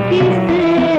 किसे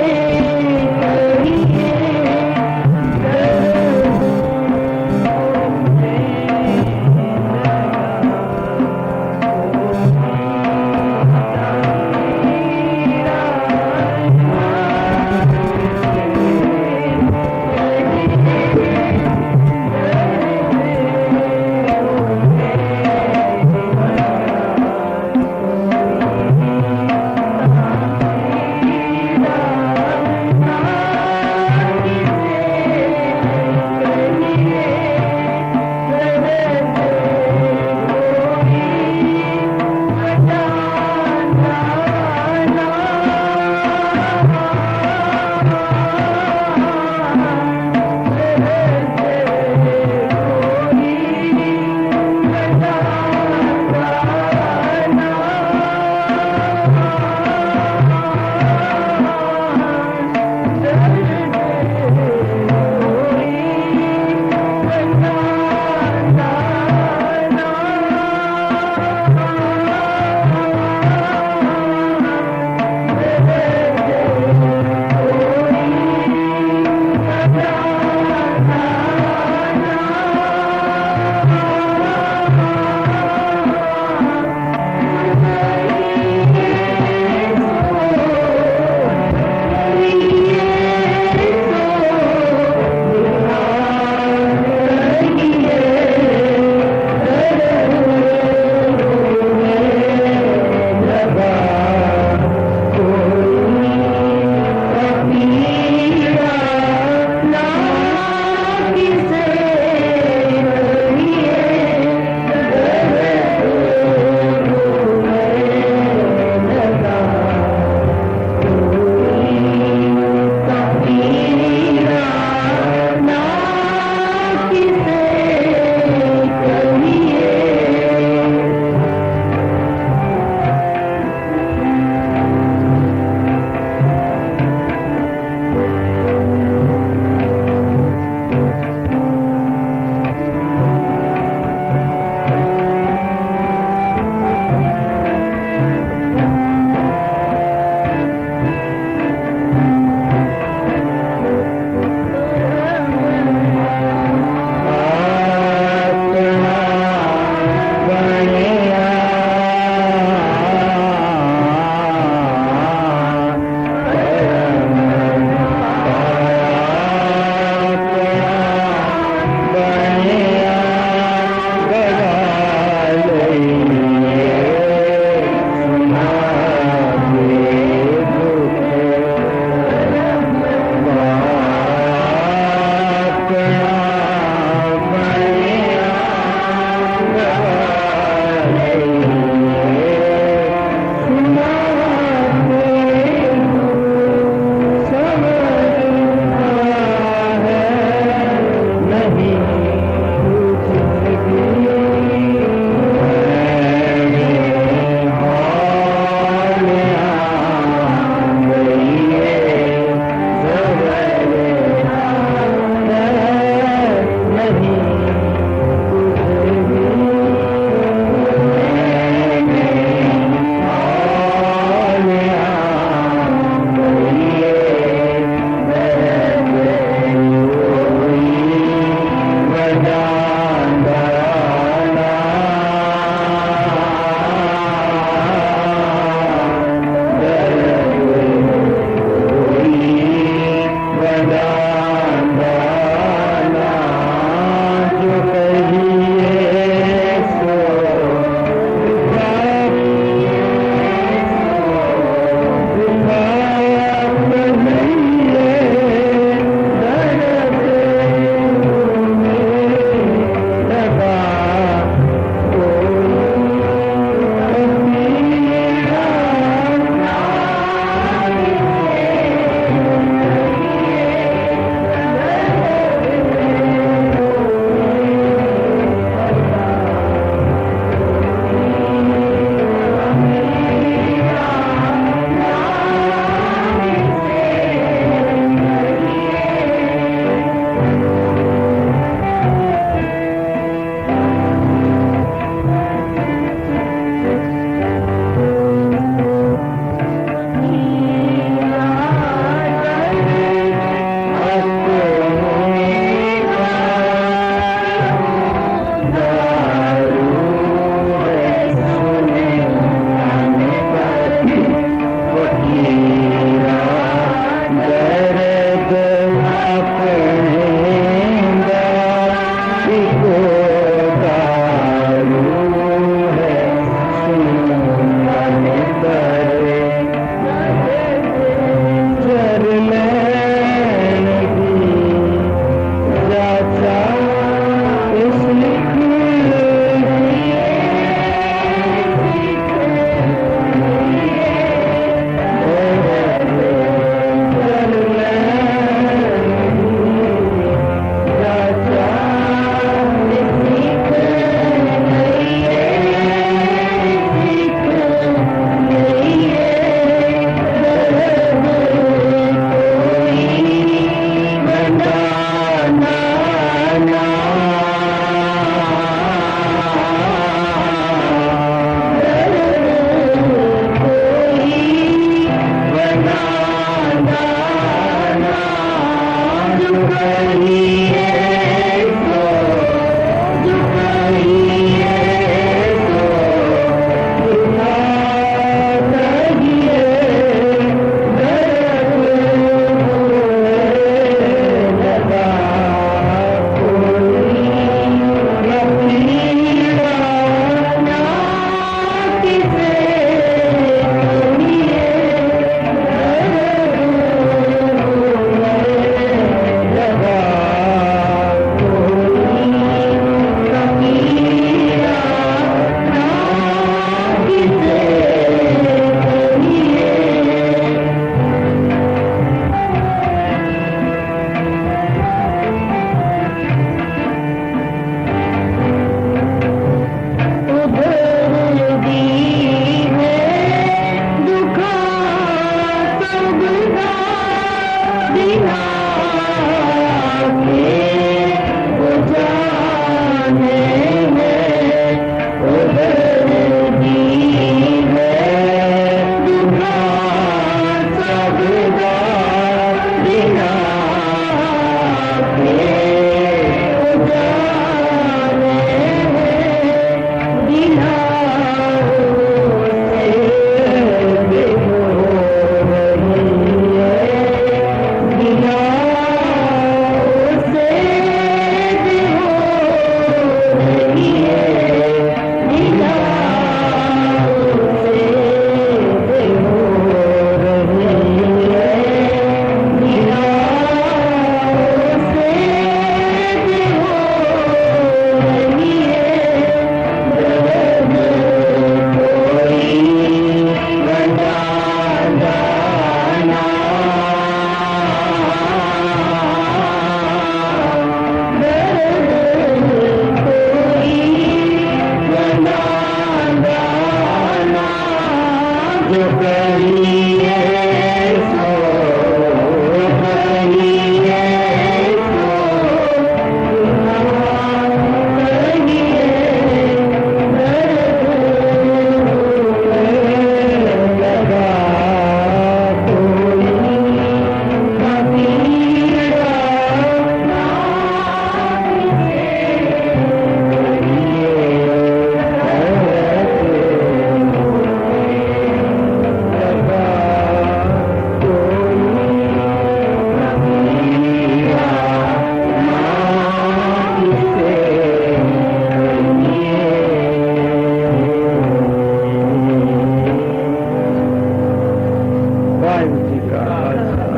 वाहिगुरु जी का खालसा,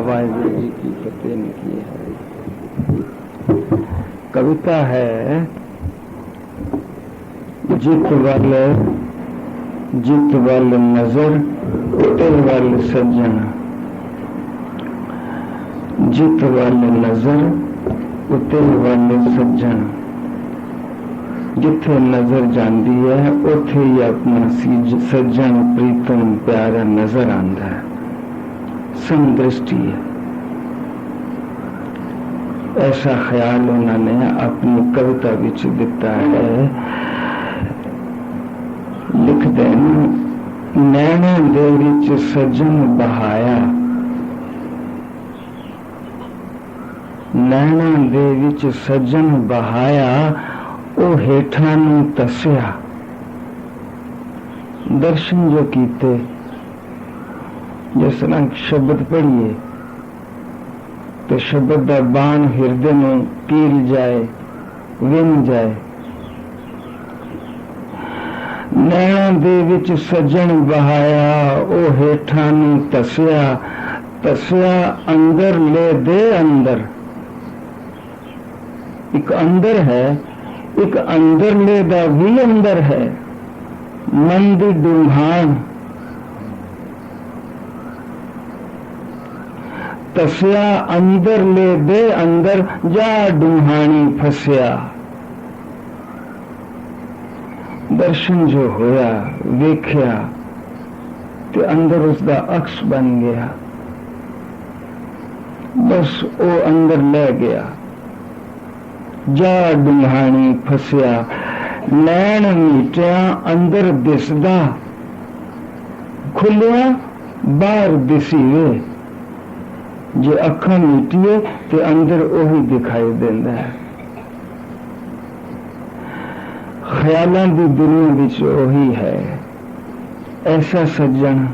वाहिगुरु जी की फतेह की है। कविता है जित वल नजर उते वल सज्जन। जित वल नजर उते वल सज्जन। जिथे नजर जाती है उथे ही अपना सज्जन प्रीतम प्यारा नजर आंदा है। समदृष्टि है, ऐसा ख्याल उन्होंने अपनी कविता विच दिता है। लिखते नैना दे विच सज्जन बहाया, नैना दे विच सज्जन बहाया, ओ हेठा नूं तस्या। दर्शन जो कीते, जिस तरह शब्द पढ़िए तो शब्द का बाण हिरदे में कील जाए, विन जाए। नैना दे विच सज्जन बहाया, ओ हेठा नूं तस्या। तस्या अंदर ले दे अंदर। एक अंदर है, एक अंदर ले दा भी अंदर है। मन दी डूंघाण तस्या अंदर ले दे अंदर, जा डूहानी फसया। दर्शन जो होया वेख्या ते अंदर उसका अक्स बन गया, बस वो अंदर ले गया। जा डूहानी फसया। नैन मीटिया अंदर दिसदा, खुलिया बाहर दिसीवे। जे अखा मीटिए ते अंदर ओही दिखाई देंदा है। ख्यालां दी दुनिया विच ओही है। ऐसा सज्जन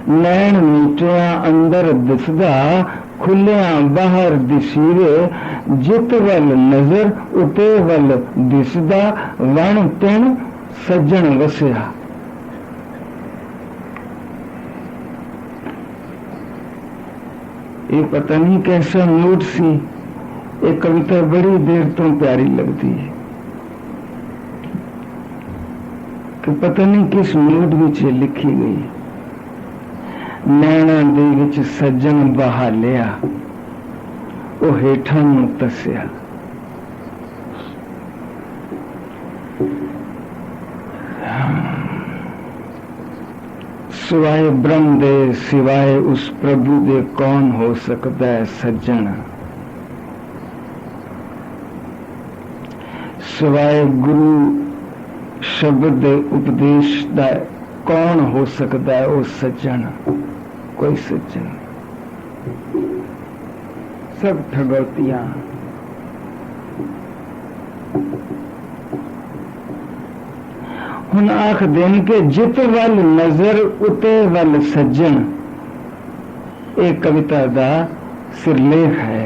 नैन मीटिया अंदर दिसदा, खुलिया बाहर दिसीवे। जित वल नजर उते वल दिसदा, वण तिण सज्जन वसया। ये पता नहीं कैसा मूड सी। एक कविता बड़ी देर तो प्यारी लगती है कि पता नहीं किस मूड विच लिखी गई। नैना दे विच सज्जन बहा लिया, ओ हेठा नूं तस्या। सिवाय ब्रह्म दे, सिवाय उस प्रभु दे कौन हो सकता है सज्जन। सिवाय गुरु शब्द दे उपदेश दा कौन हो सकता है वो सज्जन। कोई सज्जन, सब ठगौतियां। हुण आख देन के जित वल नजर उते वल सज्जन। एक कविता का सिरलेख है।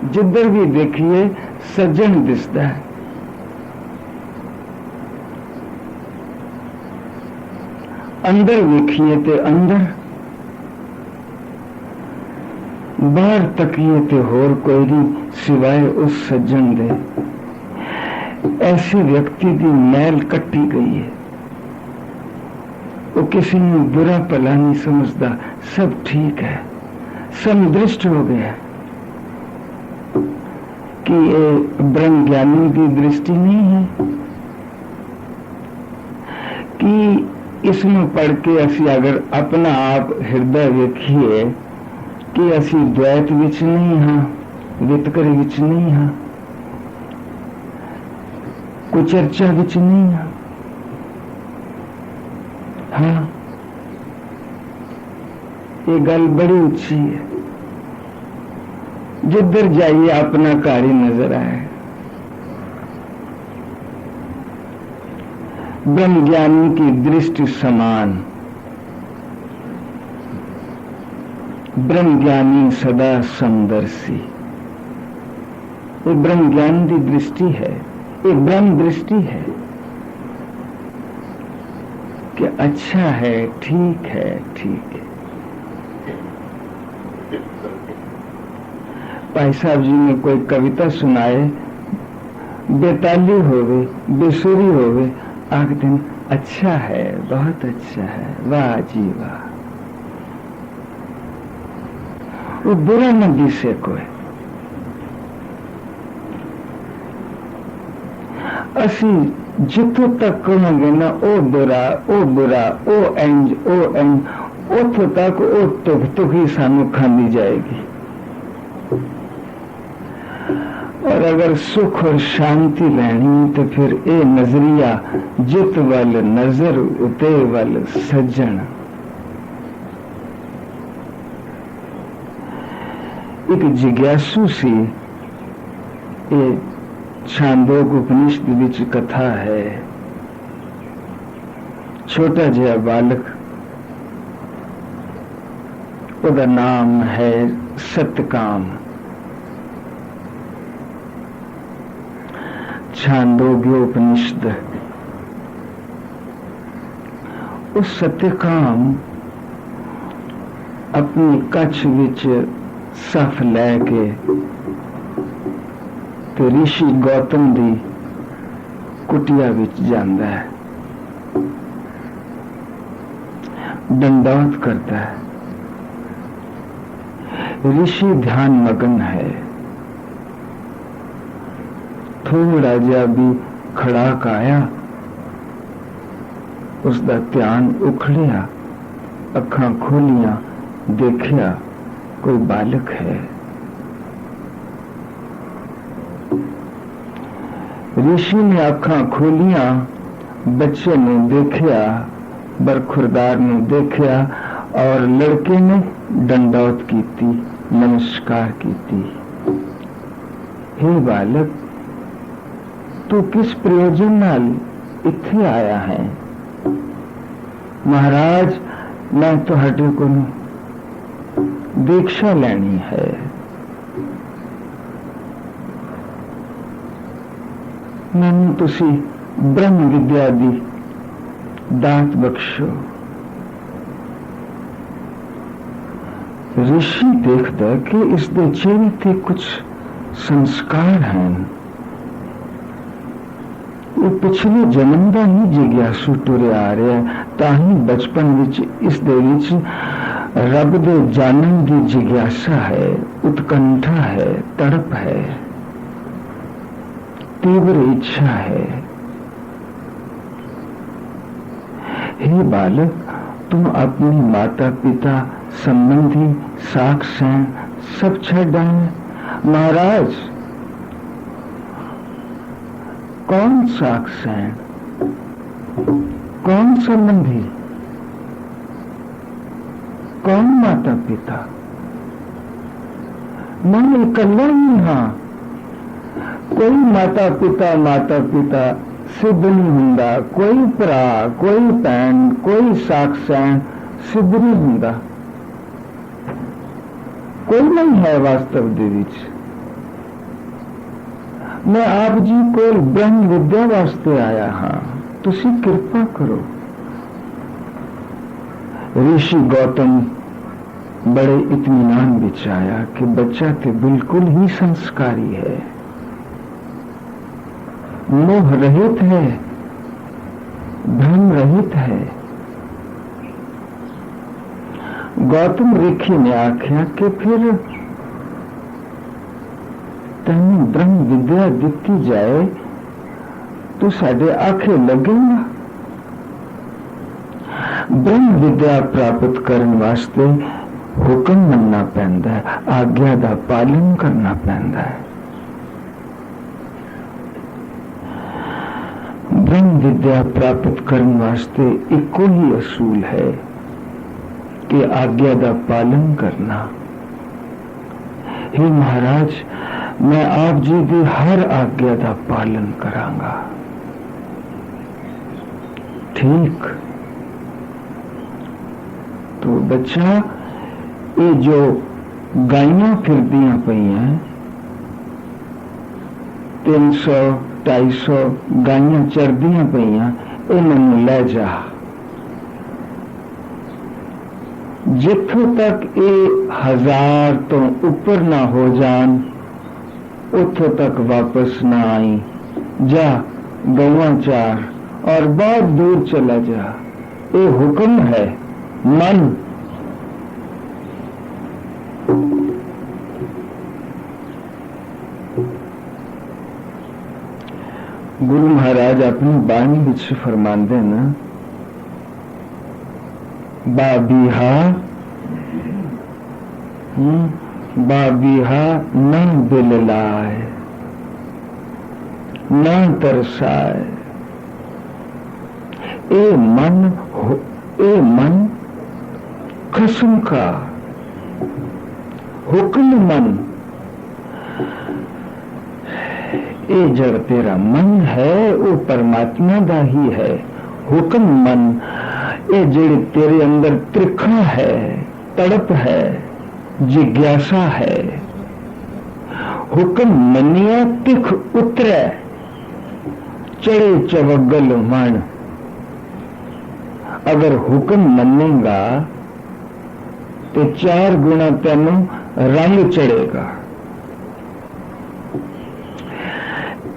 जिधर भी देखिए सज्जन दिसदा है। अंदर देखिए ते अंदर, बाहर तकिए ते होर कोई नहीं सिवाय उस सज्जन दे। ऐसे व्यक्ति की मैल कट्टी गई है। वो किसी ने बुरा भला नहीं समझता, सब ठीक है, समदृष्ट हो गया कि ये ब्रह्म ज्ञानी की दृष्टि नहीं है कि इसमें पढ़ के असी अगर अपना आप हृदय वेखिए कि असी द्वैत विच नहीं हाँ, वितकर विच नहीं हाँ, कुचर्चा विच नहीं हाँ। हाँ, ये गल बड़ी ऊंची है। जिधर जाइए अपना घर ही नजर आए। ब्रह्म ज्ञानी की दृष्टि समान। ब्रह्म ज्ञानी सदा समदर्शी। ये ब्रह्म ज्ञान की दृष्टि है। ये ब्रह्म दृष्टि है कि अच्छा है, ठीक है, ठीक है। भाई साहब जी ने कोई कविता सुनाए, बेताली होवे, बेसुरी होवे, आख दिन अच्छा है, बहुत अच्छा है, वाह जी वाह। वो बुरा न दिसे कोई। असी जितों तक कहेंगे ना ओ बुरा, ओ बुरा, ओ इंज, ओ इंज, उतों तक ओ तुक ही सानू खानी जाएगी। और अगर सुख और शांति लेनी तो फिर ए नजरिया जित वल नजर उते वल सज्जन। एक जिज्ञासु सी ये छांदोग उपनिषद विच कथा है। छोटा जिहा बालक, उसका नाम है सतकाम। छांदोग्य उपनिषद। उस सत्यकाम अपनी कच्छ विच सफ लैके ते ऋषि गौतम दी कुटिया विच जांदा है, दंडौत करता है। ऋषि ध्यान मगन है, थोड़ा जा भी खड़ाक आया, उसका ध्यान उखड़िया, अखां खोलियां, देखिया कोई बालक है। ऋषि ने अखां खोलियां, बच्चे ने देखिया, बरखुरदार ने देखिया और लड़के ने दंडौत कीती, नमस्कार कीती। हे बालक, तू किस प्रयोजन नाल इत्थे आया है? महाराज, मैं तुहाडे कोलों दीक्षा लेनी है। मैनू तुसी ब्रह्म विद्या दी दात बख्शो। ऋषि देखता कि इसके चेहरे ते कुछ संस्कार हैं। वो पिछले जन्म का ही जिज्ञासु टुरे आ रहा है, ताही बचपन विच इस दे विच रब दे जानन की जिज्ञासा है, उत्कंठा है, तड़प है, तीव्र इच्छा है। हे बालक, तुम अपनी माता पिता संबंधी साख सैन सब छड़ आए। महाराज, कौन साख सैन, कौन संबंधी, कौन माता पिता? मैं इकल्ला ही हाँ। कोई माता पिता सिद्ध नहीं हुंदा, कोई भरा, कोई भैन, कोई साख सैन सिद्ध नहीं हुंदा। कोई नहीं है वास्तव दे विच। मैं आप जी को ब्रह्म विद्या वास्ते आया हाँ, तुसी कृपा करो। ऋषि गौतम बड़े इत्मीनान विच आया कि बच्चा तो बिल्कुल ही संस्कारी है, मोह रहित है, भ्रम रहित है। गौतम ऋषि ने आख्या कि फिर तेन ब्रह्म विद्या दिती जाए तो साडे आखे लगेगा। ब्रह्म विद्या प्राप्त करने वास्ते हुक्म मनना पैंदा है, आज्ञा का पालन करना पैंदा है। ब्रह्म विद्या प्राप्त करने वास्ते इको ही असूल है कि आज्ञा का पालन करना। हे महाराज, मैं आप जी की हर आज्ञा का पालन करांगा। ठीक? तो बच्चा, ये जो गायियां फिरदियां पई हैं 300 250 गाइयां चरदियां पईयां, इन्हां लै जा। जिथों तक ये 1000 तो ऊपर ना हो जान, उथों तक वापस ना आई। जा गौवां चार और बहुत दूर चला जा। ये हुक्म है मन। गुरु महाराज अपनी बाणी विच फरमांदे ना, बाबीहा बाबीहा न दिल लाए न तरसाए। ए मन कसम का हुक्म मन। ये जड़ तेरा मन है वो परमात्मा दा ही है। हुक्म मन ये जड़ तेरे अंदर त्रिखा है, तड़प है, जिज्ञासा है। हुक्म मनिया तिख उतरे, चढ़े चवगल मन। अगर हुक्म मनेगा तो 4 गुना तेनों रंग चढ़ेगा।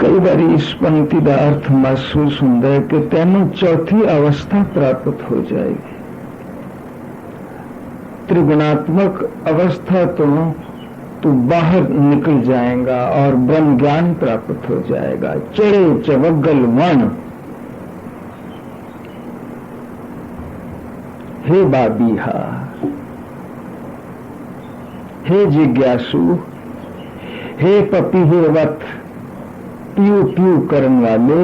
कई बार इस पंक्ति का अर्थ महसूस होता है कि तेनों चौथी अवस्था प्राप्त हो जाएगी। त्रिगुणात्मक अवस्था तो तू बाहर निकल जाएगा और ब्रह्म ज्ञान प्राप्त हो जाएगा। चढ़े चवगल वन। हे बाबीहा, हे जिज्ञासु, हे पपीहेवत पीऊ पीऊ करन वाले,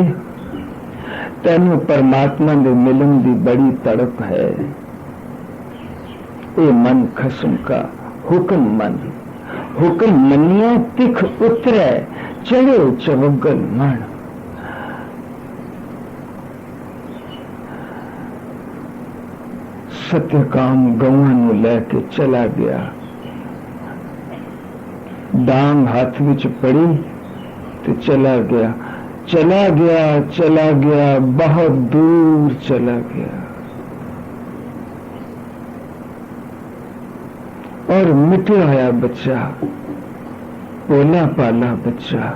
तेनू परमात्मा दे मिलन दी बड़ी तड़प है। ए मन खसम का हुक्म मन। हुक्म मनिया तिख उतरे, चढ़े चवगल मन। सत्यकाम गौवां नू लैके चला गया। डांग हाथ विच पड़ी तो चला गया, चला गया, चला गया, बहुत दूर चला गया। और मिटा आया बच्चा, पोला पाला बच्चा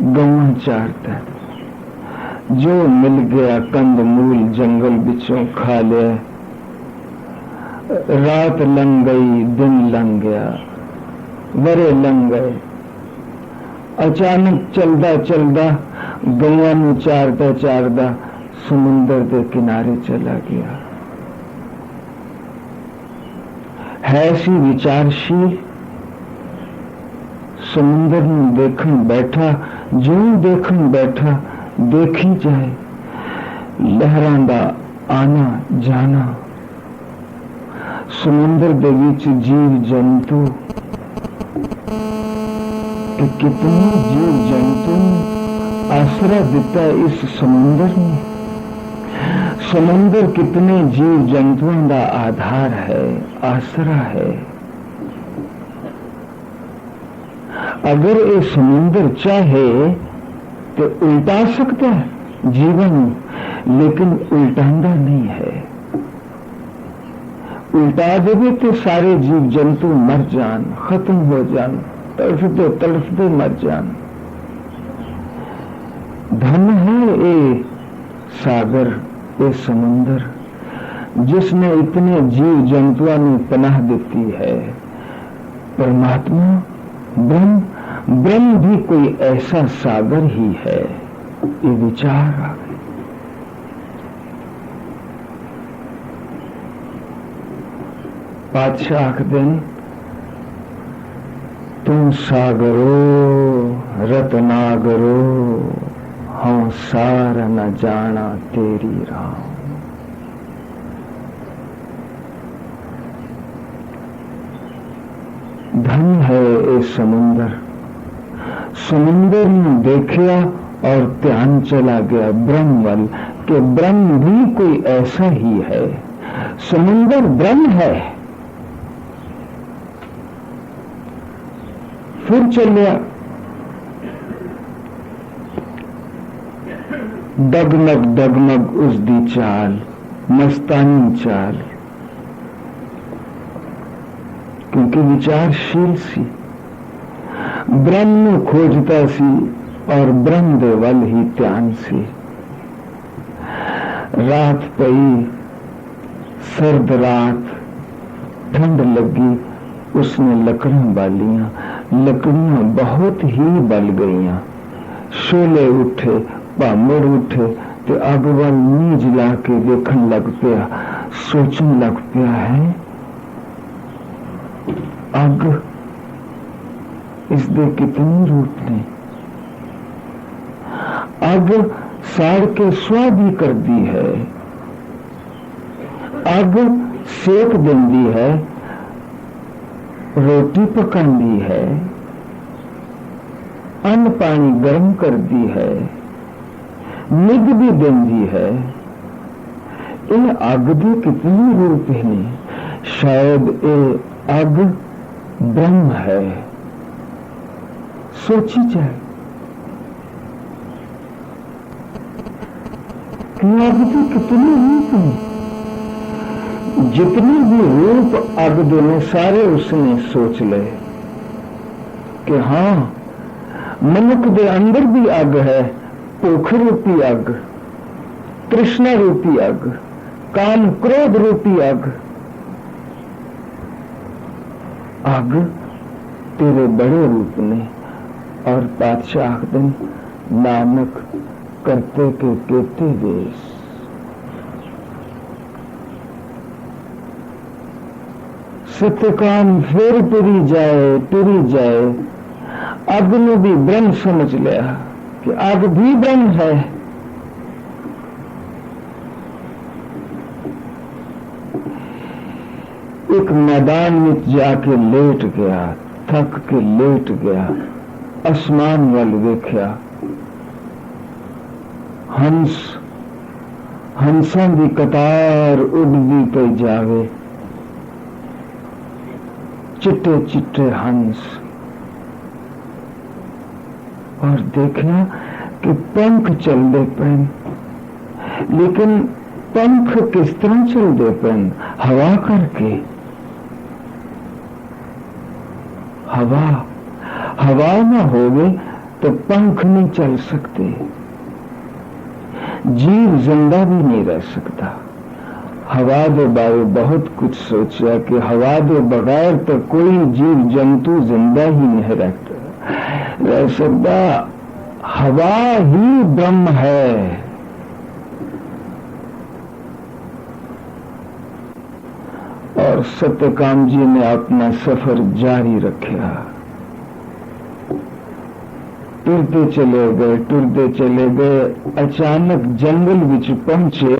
गौवां चारता। जो मिल गया कंद मूल जंगल बिचों खा लिया। रात लंघ गई, दिन लंघ गया, वरे लंघ गए। अचानक चलदा चलदा गौवां नू चारदा चारदा समुंदर के किनारे चला गया। है सी विचारशील, समुंदर नू देखन बैठा। जो देखन बैठा देखी जाए लहरां दा आना जाना। समुंदर दे विच जीव जंतु, कि कितने जीव जंतु आसरा दिता इस समुंदर ने। समुंदर कितने जीव जंतुओं का आधार है, आसरा है। अगर ये समुंदर चाहे तो उल्टा सकता है जीवन, लेकिन उल्टांदा नहीं है। उल्टा देवे तो सारे जीव जंतु मर जान, खत्म हो जान, तड़फते तड़फते मर जान। धन है ये सागर, ये समुंदर, जिसने इतने जीव जंतुओं को पनाह देती है। परमात्मा ब्रह्म, ब्रह्म भी कोई ऐसा सागर ही है। ये विचार आ गए। पातशाह आखदे तुम सागरो रत्नागरो, हाँ सार न जाना तेरी राम। धन है ये समुंदर। समुंदर में देखिया और ध्यान चला गया ब्रह्म वल, कि ब्रह्म भी कोई ऐसा ही है। समुंदर ब्रह्म है। फिर चलिया डगमग डगमग उसदी चाल, मस्तानी चाल, क्योंकि विचारशील सी, ब्रह्म खोजता सी और ब्रह्म दे वल ही ध्यान सी। रात पई, सर्द रात, ठंड लगी, उसने लकड़ियां बालियां, लकड़ियां बहुत ही बल गईयां। शोले उठे, भामड़ उठे ते अग वल नींज ला के देखन लग पिया, सोचन लग पिया है अग इसदे कितने रूप ने। अग साड़ के सुआ भी कर दी है, अग सेक देंदी है, रोटी पकांदी है, अन्न पानी गर्म कर दी है, निग भी देंदी है। ये अग दे कितने रूप ने। शायद ये अग ब्रह्म है। सोची जाए कि अग के कितने रूप हैं। जितने भी रूप अग दे ने सारे उसने सोच ले कि हाँ, मनुष्य के अंदर भी अग है, भूख रूपी अग, तृष्णा रूपी अग, काम क्रोध रूपी अग। अग तेरे बड़े रूप ने। और पातशाह दिन नानक करते के केते देश। सत्यकाम फिर टुरी जाए। अग ने भी ब्रह्म समझ लिया कि अग भी ब्रह्म है। एक मैदान में जाके लेट गया, थक के लेट गया, आसमान वाल देखा। हंसां दी कतार उड़दी पई जावे, चिट्टे चिट्टे हंस। और देखा कि पंख चलते पैन, लेकिन पंख किस तरह चलते पैन? हवा करके। हवा ना होवे तो पंख नहीं चल सकते, जीव जिंदा भी नहीं रह सकता। हवा के बारे बहुत कुछ सोचा कि हवा के बगैर तो कोई जीव जंतु जिंदा ही नहीं रह सकता। हवा ही ब्रह्म है। और सत्यकाम जी ने अपना सफर जारी रखा। टुरते चले गए। अचानक जंगल विच पहुंचे।